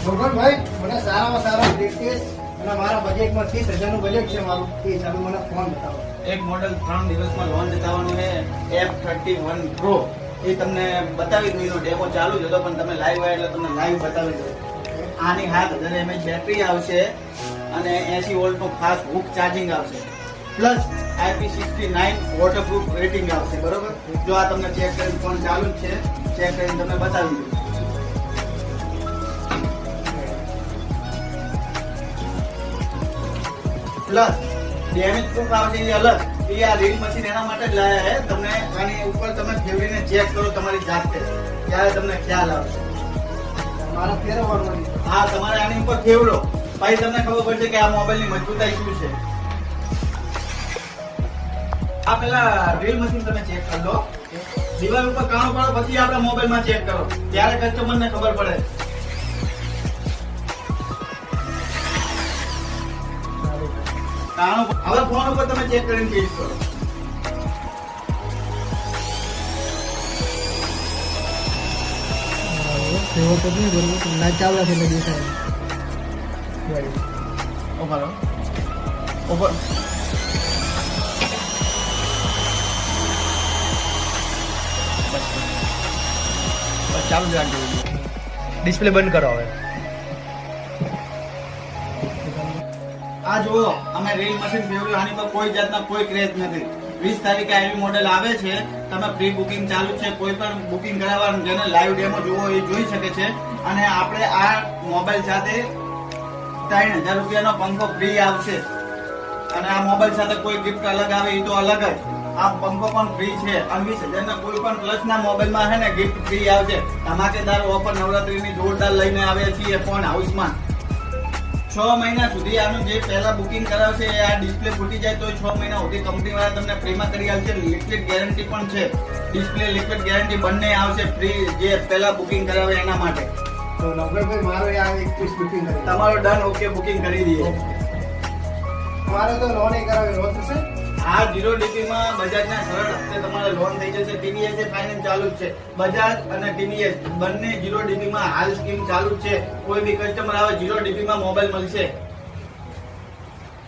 ભગવાનભાઈ મને સારામાં સારા લેટેસ્ટ અને મારા બજેટમાં 30,000 નું બજેટ છે મારું. એ હિસાબે મને ફોન બતાવો. એક મોડેલ 3 દિવસમાં લોન્ચ થવાનું છે F31 Pro. એ તમને બતાવી દઉં. એનો ડેમો ચાલુ જ હતો પણ તમે લાઈવ આવ્યા એટલે તમને લાઈવ બતાવી દઉં. આની 7000 mAh બેટરી આવશે અને 80 વોલ્ટનું ફાસ્ટ હૂક ચાર્જિંગ આવશે, પ્લસ IP69 વોટરપ્રૂફ રેટિંગ આવશે. બરોબર, જો આ તમને ચેક કરીને ફોન ચાલુ જ છે, ચેક કરીને તમને બતાવી દઉં. પ્લસ ડેમેજ પ્રૂફ આવશે એ અલગ. એ આ રીલ મશીન એના માટે જ લાયા છે. તમને આની ઉપર તમે ફેરવીને ચેક કરો તમારી જાતે, ત્યારે તમને ખ્યાલ આવશે. મારા ફેરવવાનું નથી. હા, તમારે આની ઉપર ફેરવો, પછી તમને ખબર પડશે કે આ મોબાઈલની મજબૂતાઈ શું છે. આ પેલા રીલ મશીન તમે ચેક કરી લો, દિવાલ ઉપર કાણું પાડો, પછી આપણા મોબાઈલમાં ચેક કરો, ત્યારે કસ્ટમરને ખબર પડે. હવે ફોન ઉપર તમે ચેક કરીને ટેસ્ટ કરો. સેવો તો નહીં બરોબર, ના ચાવડા છે એટલે દેખાય. ઓપન ઓપન ચાલુ જ રાખજો. ડિસ્પ્લે બંધ કરો હવે. આ જુઓ, અમે રીલ મશીન ફેરવ્યું. આની પર કોઈ જાતના કોઈ ક્રેઝ નથી. 20 તારીખે આવી મોડેલ આવે છે. તમે પ્રી બુકિંગ ચાલુ છે, કોઈ પણ બુકિંગ કરાવવાનું, જેને લાઈવ ડેમો જોવો એ જોઈ શકે છે. અને આપણે આ મોબાઈલ સાથે 3000 રૂપિયાનો પંખો ફ્રી આવશે. અને આ મોબાઈલ સાથે કોઈ ગિફ્ટ અલગ આવે એ તો અલગ જ. આ પંખો પણ ફ્રી છે. અને 20,000 ના કોઈ પણ પ્લસ ના મોબાઈલમાં છે ને ગિફ્ટ ફ્રી આવશે. ધમાકેદાર ઓફર નવરાત્રીની જોરદાર લઈને આવ્યા છીએ ફોન હાઉસમાં. 6 મહિના સુધી આનું જે પહેલા બુકિંગ કરાવશે એ આ ડિસ્પ્લે ફૂટી જાય તો 6 મહિના સુધી કંપની વાળા તમને ફ્રીમાં કરી આવશે. લિક્વિડ ગેરંટી પણ છે. ડિસ્પ્લે લિક્વિડ ગેરંટી બંને આવશે ફ્રી, જે પહેલા બુકિંગ કરાવે એના માટે. તો નવરભાઈ મારો આ 21 બુકિંગ કરી. તમારો ડન, ઓકે, બુકિંગ કરી દઈએ. મારે તો લોન એ કરાવી, લોન થશે. આ 0DP માં બજાજના સરળ હપ્તે તમારે લોન થઈ જશે. TVS એ ફાઇનાન્સ ચાલુ જ છે. બજાજ અને TVS બંને 0DP માં હાલ સ્કીમ ચાલુ જ છે. કોઈ બી કસ્ટમર આવે 0DP માં મોબાઈલ મળશે.